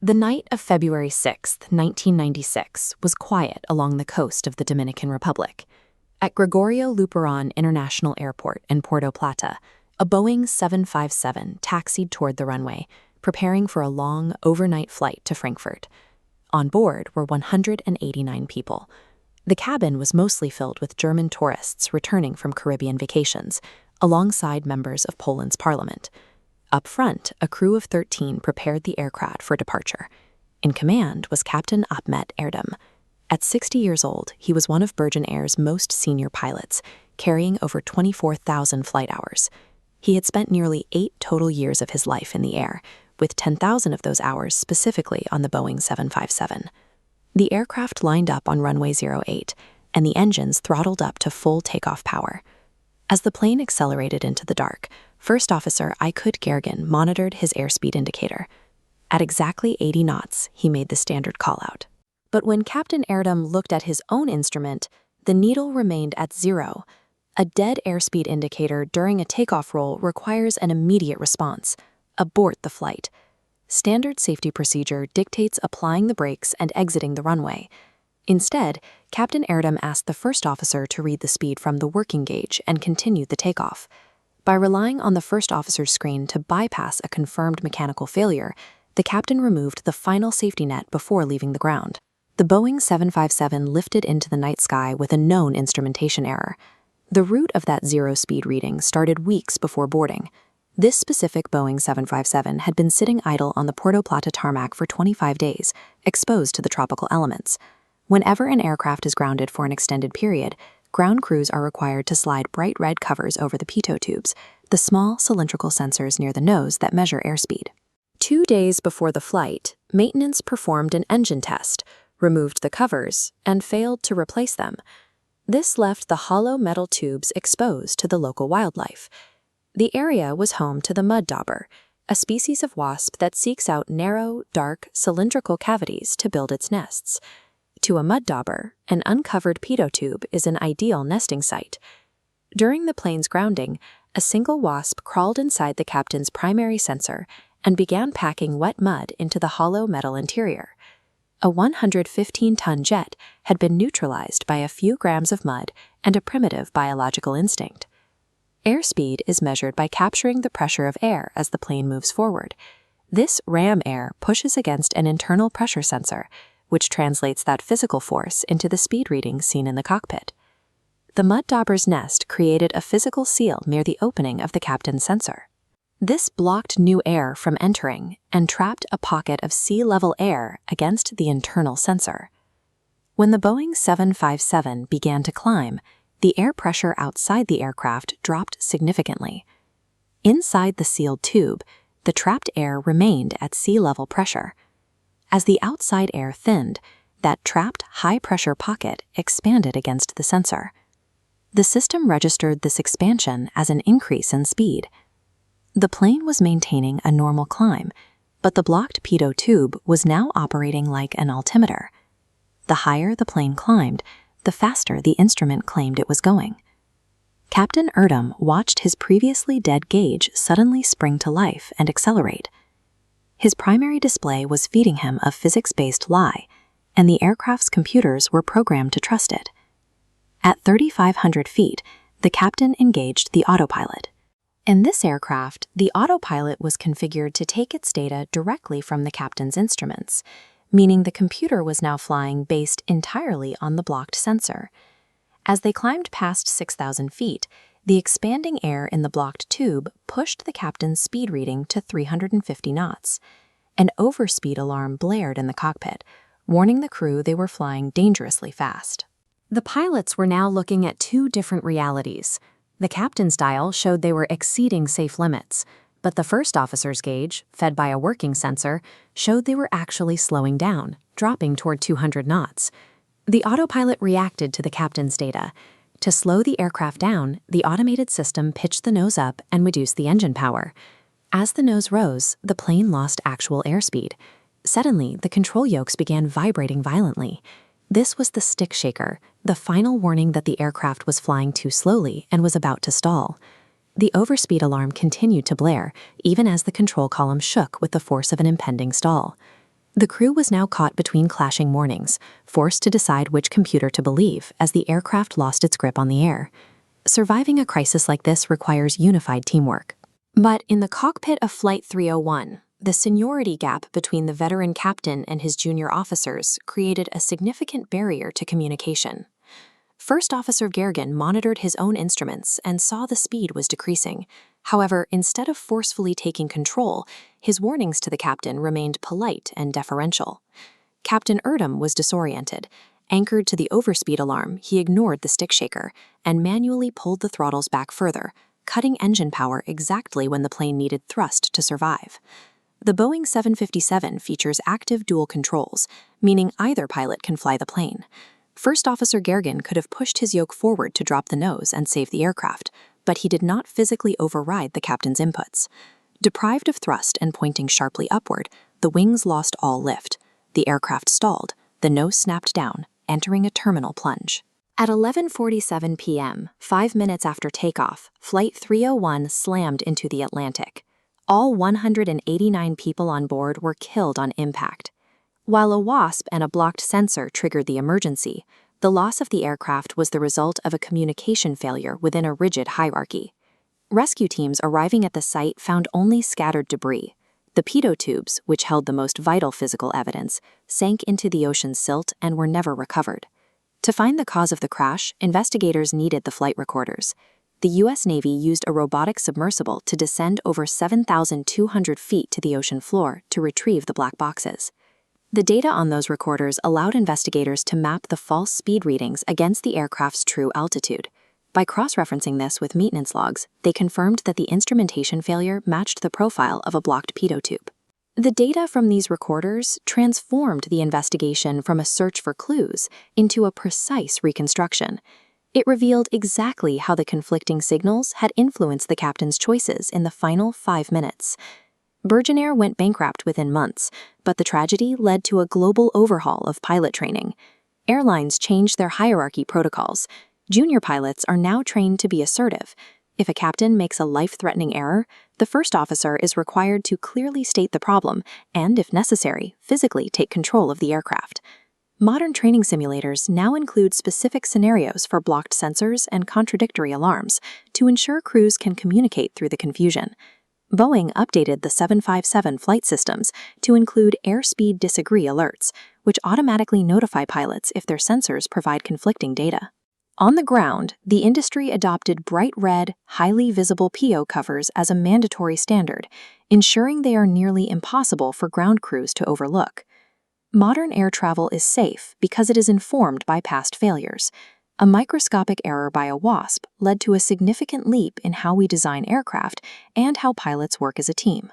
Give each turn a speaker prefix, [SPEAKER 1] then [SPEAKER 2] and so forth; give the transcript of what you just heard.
[SPEAKER 1] The night of February 6, 1996, was quiet along the coast of the Dominican Republic. At Gregorio Luperon International Airport in Puerto Plata, a Boeing 757 taxied toward the runway, preparing for a long, overnight flight to Frankfurt. On board were 189 people. The cabin was mostly filled with German tourists returning from Caribbean vacations, alongside members of Poland's parliament. Up front, a crew of 13 prepared the aircraft for departure. In command was Captain Ahmet Erdem. At 60 years old, he was one of Birgenair's most senior pilots, carrying over 24,000 flight hours. He had spent nearly 8 total years of his life in the air, with 10,000 of those hours specifically on the Boeing 757. The aircraft lined up on runway 08, and the engines throttled up to full takeoff power. As the plane accelerated into the dark, First Officer Aykut Gergen monitored his airspeed indicator. At exactly 80 knots, he made the standard call-out. But when Captain Erdem looked at his own instrument, the needle remained at 0. A dead airspeed indicator during a takeoff roll requires an immediate response. Abort the flight. Standard safety procedure dictates applying the brakes and exiting the runway. Instead, Captain Erdem asked the first officer to read the speed from the working gauge and continued the takeoff. By relying on the first officer's screen to bypass a confirmed mechanical failure, the captain removed the final safety net before leaving the ground. The Boeing 757 lifted into the night sky with a known instrumentation error. The route of that 0 speed reading started weeks before boarding. This specific Boeing 757 had been sitting idle on the Puerto Plata tarmac for 25 days, exposed to the tropical elements. Whenever an aircraft is grounded for an extended period, ground crews are required to slide bright red covers over the Pitot tubes, the small cylindrical sensors near the nose that measure airspeed. 2 days before the flight, maintenance performed an engine test, removed the covers, and failed to replace them. This left the hollow metal tubes exposed to the local wildlife. The area was home to the mud dauber, a species of wasp that seeks out narrow, dark, cylindrical cavities to build its nests. To a mud dauber, an uncovered pitot tube is an ideal nesting site. During the plane's grounding, a single wasp crawled inside the captain's primary sensor and began packing wet mud into the hollow metal interior. A 115-ton jet had been neutralized by a few grams of mud and a primitive biological instinct. Airspeed is measured by capturing the pressure of air as the plane moves forward. This ram air pushes against an internal pressure sensor, which translates that physical force into the speed readings seen in the cockpit. The mud dauber's nest created a physical seal near the opening of the captain's sensor. This blocked new air from entering and trapped a pocket of sea-level air against the internal sensor. When the Boeing 757 began to climb, the air pressure outside the aircraft dropped significantly. Inside the sealed tube, the trapped air remained at sea-level pressure. As the outside air thinned, that trapped high-pressure pocket expanded against the sensor. The system registered this expansion as an increase in speed. The plane was maintaining a normal climb, but the blocked pitot tube was now operating like an altimeter. The higher the plane climbed, the faster the instrument claimed it was going. Captain Erdem watched his previously dead gauge suddenly spring to life and accelerate. His primary display was feeding him a physics-based lie, and the aircraft's computers were programmed to trust it. At 3,500 feet, the captain engaged the autopilot. In this aircraft, the autopilot was configured to take its data directly from the captain's instruments, meaning the computer was now flying based entirely on the blocked sensor. As they climbed past 6,000 feet, the expanding air in the blocked tube pushed the captain's speed reading to 350 knots. An overspeed alarm blared in the cockpit, warning the crew they were flying dangerously fast. The pilots were now looking at 2 different realities. The captain's dial showed they were exceeding safe limits, but the first officer's gauge, fed by a working sensor, showed they were actually slowing down, dropping toward 200 knots. The autopilot reacted to the captain's data. To slow the aircraft down, the automated system pitched the nose up and reduced the engine power. As the nose rose, the plane lost actual airspeed. Suddenly, the control yokes began vibrating violently. This was the stick shaker, the final warning that the aircraft was flying too slowly and was about to stall. The overspeed alarm continued to blare, even as the control column shook with the force of an impending stall. The crew was now caught between clashing warnings, forced to decide which computer to believe as the aircraft lost its grip on the air. Surviving a crisis like this requires unified teamwork. But in the cockpit of Flight 301, the seniority gap between the veteran captain and his junior officers created a significant barrier to communication. First Officer Gergen monitored his own instruments and saw the speed was decreasing. However, instead of forcefully taking control, his warnings to the captain remained polite and deferential. Captain Erdem was disoriented. Anchored to the overspeed alarm, he ignored the stick shaker and manually pulled the throttles back further, cutting engine power exactly when the plane needed thrust to survive. The Boeing 757 features active dual controls, meaning either pilot can fly the plane. First Officer Gergen could have pushed his yoke forward to drop the nose and save the aircraft, but he did not physically override the captain's inputs. Deprived of thrust and pointing sharply upward, the wings lost all lift. The aircraft stalled, the nose snapped down, entering a terminal plunge. At 11:47 p.m., 5 minutes after takeoff, Flight 301 slammed into the Atlantic. All 189 people on board were killed on impact. While a wasp and a blocked sensor triggered the emergency, the loss of the aircraft was the result of a communication failure within a rigid hierarchy. Rescue teams arriving at the site found only scattered debris. The Pitot tubes, which held the most vital physical evidence, sank into the ocean's silt and were never recovered. To find the cause of the crash, investigators needed the flight recorders. The U.S. Navy used a robotic submersible to descend over 7,200 feet to the ocean floor to retrieve the black boxes. The data on those recorders allowed investigators to map the false speed readings against the aircraft's true altitude. By cross-referencing this with maintenance logs, they confirmed that the instrumentation failure matched the profile of a blocked pitot tube. The data from these recorders transformed the investigation from a search for clues into a precise reconstruction. It revealed exactly how the conflicting signals had influenced the captain's choices in the final 5 minutes. Birgenair went bankrupt within months, but the tragedy led to a global overhaul of pilot training. Airlines changed their hierarchy protocols. Junior pilots are now trained to be assertive. If a captain makes a life-threatening error, the first officer is required to clearly state the problem and, if necessary, physically take control of the aircraft. Modern training simulators now include specific scenarios for blocked sensors and contradictory alarms to ensure crews can communicate through the confusion. Boeing updated the 757 flight systems to include airspeed disagree alerts, which automatically notify pilots if their sensors provide conflicting data. On the ground, the industry adopted bright red, highly visible PO covers as a mandatory standard, ensuring they are nearly impossible for ground crews to overlook. Modern air travel is safe because it is informed by past failures. A microscopic error by a wasp led to a significant leap in how we design aircraft and how pilots work as a team.